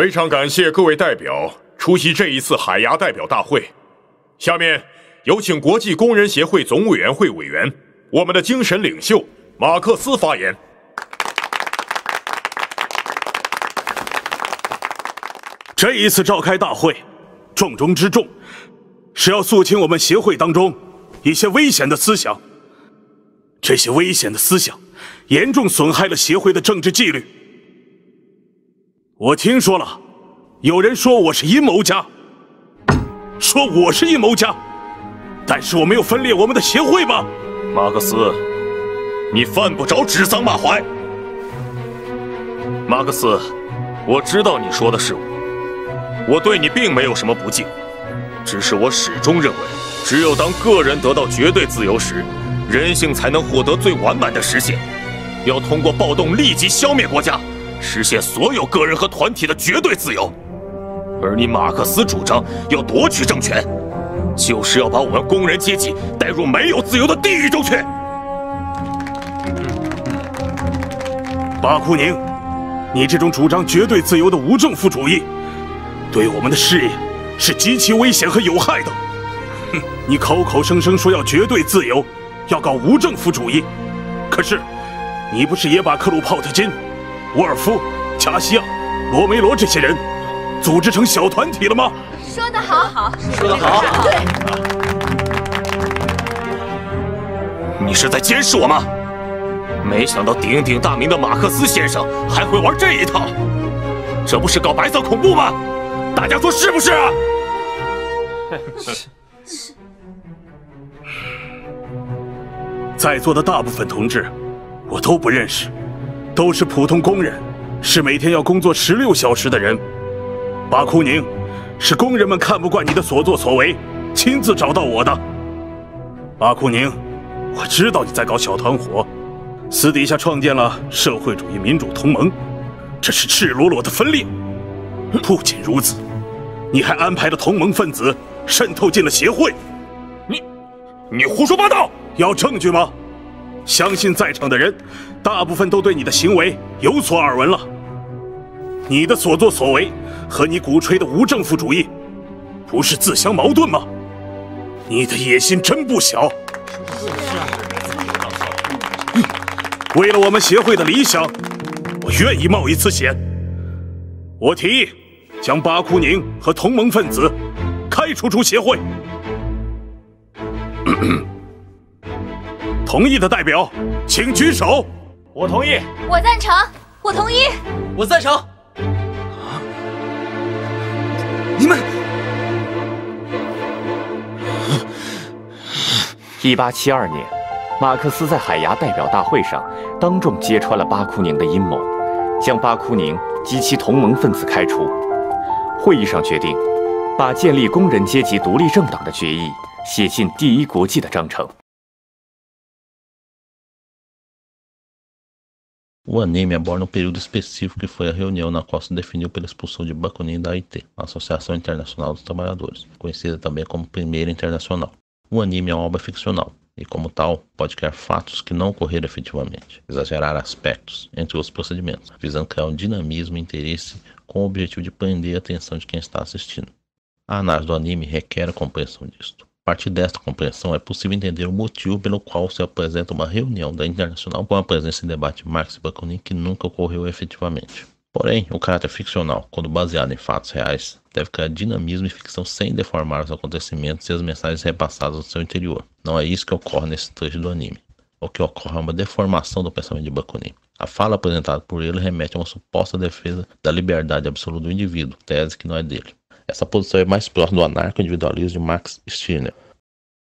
非常感谢各位代表出席这一次海牙代表大会。下面有请国际工人协会总委员会委员、我们的精神领袖马克思发言。这一次召开大会，重中之重是要肃清我们协会当中一些危险的思想。这些危险的思想严重损害了协会的政治纪律。我听说了，有人说我是阴谋家，但是我没有分裂我们的协会吧？马克思，你犯不着指桑骂槐。马克思，我知道你说的是我对你并没有什么不敬，只是我始终认为，只有当个人得到绝对自由时，人性才能获得最完满的实现。要通过暴动立即消灭国家，实现所有个人和团体的绝对自由。而你马克思主张要夺取政权，就是要把我们工人阶级带入没有自由的地狱中去。巴库宁，你这种主张绝对自由的无政府主义，对我们的事业是极其危险和有害的。你口口声声说要绝对自由，要搞无政府主义，可是你不是也把克鲁泡特金、沃尔夫、加西亚、罗梅罗这些人组织成小团体了吗？说得好，说得好，对。你是在监视我吗？没想到鼎鼎大名的马克思先生还会玩这一套，这不是搞白色恐怖吗？大家说是不是啊？在座的大部分同志，我都不认识，都是普通工人，是每天要工作16小时的人。巴库宁，是工人们看不惯你的所作所为，亲自找到我的。巴库宁，我知道你在搞小团伙，私底下创建了社会主义民主同盟，这是赤裸裸的分裂。不仅如此，你还安排了同盟分子渗透进了协会。你胡说八道！要证据吗？相信在场的人，大部分都对你的行为有所耳闻了。你的所作所为和你鼓吹的无政府主义，不是自相矛盾吗？你的野心真不小。为了我们协会的理想，我愿意冒一次险。我提议将巴库宁和同盟分子开除出协会。同意的代表，请举手。我同意。我赞成。我同意。我赞成。你们，1872年，马克思在海牙代表大会上当众揭穿了巴库宁的阴谋，将巴库宁及其同盟分子开除。会议上决定，把建立工人阶级独立政党的决议写进第一国际的章程。O anime aborda um período específico que foi a reunião na qual se definiu pela expulsão de Bakunin da AIT, a Associação Internacional dos Trabalhadores, conhecida também como Primeira Internacional. O anime é uma obra ficcional e, como tal, pode criar fatos que não ocorreram efetivamente, exagerar aspectos, entre outros procedimentos, visando criar um dinamismo e interesse com o objetivo de prender a atenção de quem está assistindo. A análise do anime requer a compreensão disto. A partir desta compreensão, é possível entender o motivo pelo qual se apresenta uma reunião da Internacional com a presença em debate de Marx e Bakunin que nunca ocorreu efetivamente. Porém, o caráter ficcional, quando baseado em fatos reais, deve criar dinamismo e ficção sem deformar os acontecimentos e as mensagens repassadas no seu interior. Não é isso que ocorre nesse trecho do anime. O que ocorre é uma deformação do pensamento de Bakunin. A fala apresentada por ele remete a uma suposta defesa da liberdade absoluta do indivíduo, tese que não é dele. Essa posição é mais próxima do anarco-individualismo de Max Stirner.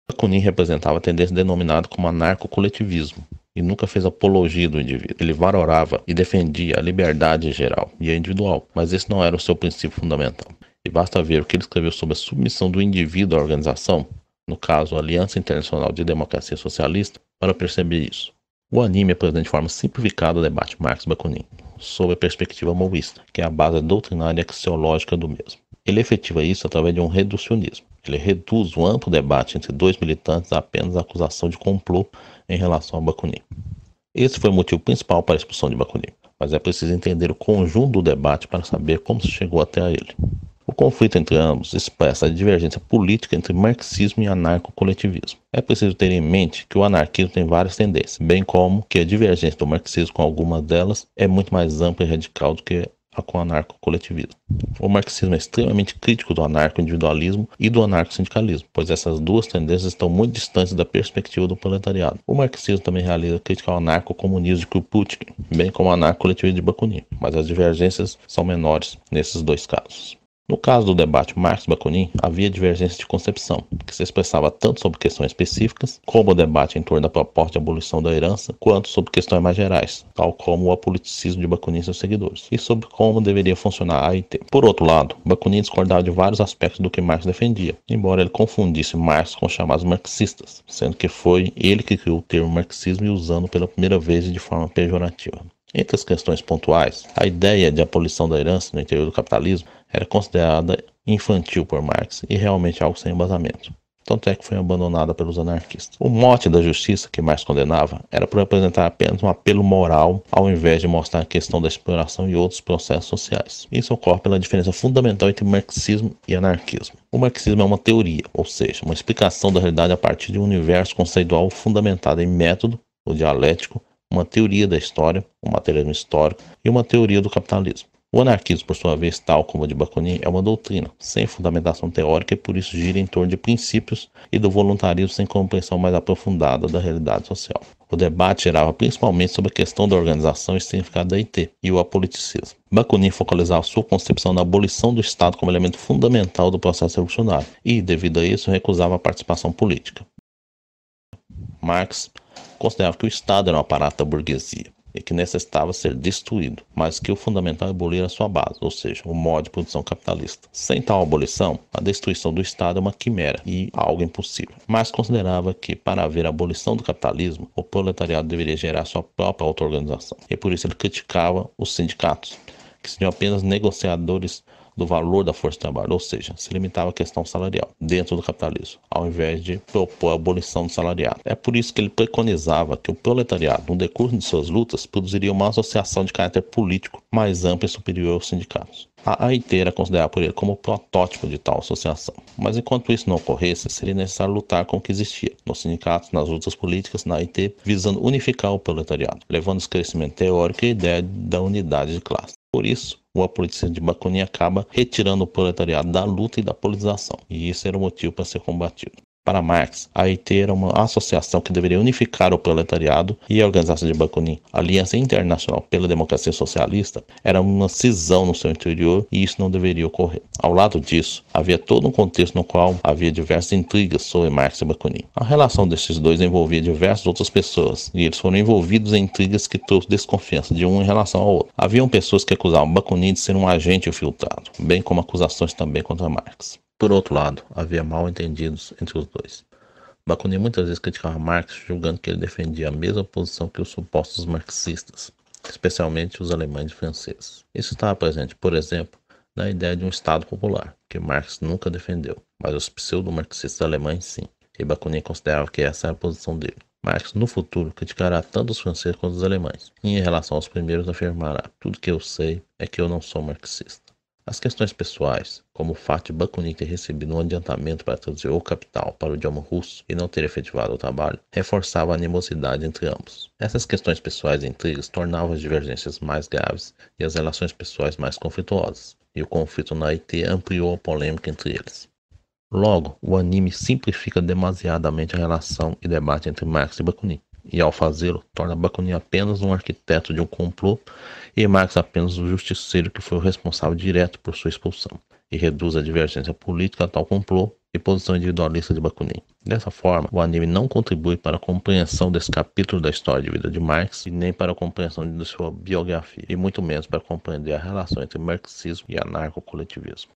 Bakunin representava a tendência denominada como anarco-coletivismo e nunca fez apologia do indivíduo. Ele valorava e defendia a liberdade geral e a individual, mas esse não era o seu princípio fundamental. E basta ver o que ele escreveu sobre a submissão do indivíduo à organização, no caso a Aliança Internacional de Democracia Socialista, para perceber isso. O anime apresenta de forma simplificada o debate Marx-Bakunin, sob a perspectiva maoísta, que é a base doutrinária e axiológica do mesmo. Ele efetiva isso através de um reducionismo. Ele reduz o amplo debate entre dois militantes a apenas a acusação de complô em relação a Bakunin. Esse foi o motivo principal para a expulsão de Bakunin. mas é preciso entender o conjunto do debate para saber como se chegou até a ele. O conflito entre ambos expressa a divergência política entre marxismo e anarco-coletivismo. É preciso ter em mente que o anarquismo tem várias tendências, bem como que a divergência do marxismo com algumas delas é muito mais ampla e radical do que a com o anarco-coletivismo. O marxismo é extremamente crítico do anarco-individualismo e do anarco-sindicalismo, pois essas duas tendências estão muito distantes da perspectiva do proletariado. O marxismo também realiza crítica ao anarco-comunismo de Kropotkin, bem como ao anarco-coletivismo de Bakunin, mas as divergências são menores nesses dois casos. No caso do debate Marx-Bakunin, havia divergência de concepção, que se expressava tanto sobre questões específicas, como o debate em torno da proposta de abolição da herança, quanto sobre questões mais gerais, tal como o apoliticismo de Bakunin e seus seguidores, e sobre como deveria funcionar a AIT. Por outro lado, Bakunin discordava de vários aspectos do que Marx defendia, embora ele confundisse Marx com os chamados marxistas, sendo que foi ele que criou o termo marxismo e usando pela primeira vez de forma pejorativa. Entre as questões pontuais, a ideia de abolição da herança no interior do capitalismo era considerada infantil por Marx e realmente algo sem embasamento. Tanto é que foi abandonada pelos anarquistas. O mote da justiça que Marx condenava era por apresentar apenas um apelo moral ao invés de mostrar a questão da exploração e outros processos sociais. Isso ocorre pela diferença fundamental entre marxismo e anarquismo. O marxismo é uma teoria, ou seja, uma explicação da realidade a partir de um universo conceitual fundamentado em método, o dialético, uma teoria da história, o materialismo histórico e uma teoria do capitalismo. O anarquismo, por sua vez, tal como o de Bakunin, é uma doutrina, sem fundamentação teórica e por isso gira em torno de princípios e do voluntarismo sem compreensão mais aprofundada da realidade social. O debate girava principalmente sobre a questão da organização e significado da AIT e o apoliticismo. Bakunin focalizava sua concepção na abolição do Estado como elemento fundamental do processo revolucionário e, devido a isso, recusava a participação política. Marx considerava que o Estado era um aparato da burguesia e que necessitava ser destruído, mas que o fundamental é abolir a sua base, ou seja, o modo de produção capitalista. Sem tal abolição, a destruição do Estado é uma quimera e algo impossível. Marx considerava que, para haver a abolição do capitalismo, o proletariado deveria gerar sua própria auto-organização, e por isso ele criticava os sindicatos, que seriam apenas negociadores do valor da força de trabalho, ou seja, se limitava à questão salarial dentro do capitalismo, ao invés de propor a abolição do salariado. É por isso que ele preconizava que o proletariado, no decurso de suas lutas, produziria uma associação de caráter político mais ampla e superior aos sindicatos. A AIT era considerada por ele como o protótipo de tal associação. Mas enquanto isso não ocorresse, seria necessário lutar com o que existia nos sindicatos, nas lutas políticas, na AIT, visando unificar o proletariado, levando esse crescimento teórico e a ideia da unidade de classe. Por isso, o apoliticismo de Bakunin acaba retirando o proletariado da luta e da politização, e isso era o motivo para ser combatido. Para Marx, a AIT era uma associação que deveria unificar o proletariado e a organização de Bakunin, a Aliança Internacional pela Democracia Socialista, era uma cisão no seu interior e isso não deveria ocorrer. Ao lado disso, havia todo um contexto no qual havia diversas intrigas sobre Marx e Bakunin. A relação desses dois envolvia diversas outras pessoas e eles foram envolvidos em intrigas que trouxe desconfiança de um em relação ao outro. Haviam pessoas que acusavam Bakunin de ser um agente infiltrado, bem como acusações também contra Marx. Por outro lado, havia mal-entendidos entre os dois. Bakunin muitas vezes criticava Marx, julgando que ele defendia a mesma posição que os supostos marxistas, especialmente os alemães e franceses. Isso estava presente, por exemplo, na ideia de um Estado popular, que Marx nunca defendeu, mas os pseudo-marxistas alemães sim, e Bakunin considerava que essa era a posição dele. Marx, no futuro, criticará tanto os franceses quanto os alemães, e em relação aos primeiros afirmará: tudo que eu sei é que eu não sou marxista. As questões pessoais, como o fato de Bakunin ter recebido um adiantamento para traduzir O Capital para o idioma russo e não ter efetivado o trabalho, reforçava a animosidade entre ambos. Essas questões pessoais e intrigas tornavam as divergências mais graves e as relações pessoais mais conflituosas, e o conflito na AIT ampliou a polêmica entre eles. Logo, o anime simplifica demasiadamente a relação e debate entre Marx e Bakunin, e ao fazê-lo, torna Bakunin apenas um arquiteto de um complô e Marx apenas o justiceiro que foi o responsável direto por sua expulsão, e reduz a divergência política a tal complô e posição individualista de Bakunin. Dessa forma, o anime não contribui para a compreensão desse capítulo da história de vida de Marx e nem para a compreensão de sua biografia, e muito menos para compreender a relação entre marxismo e anarco-coletivismo.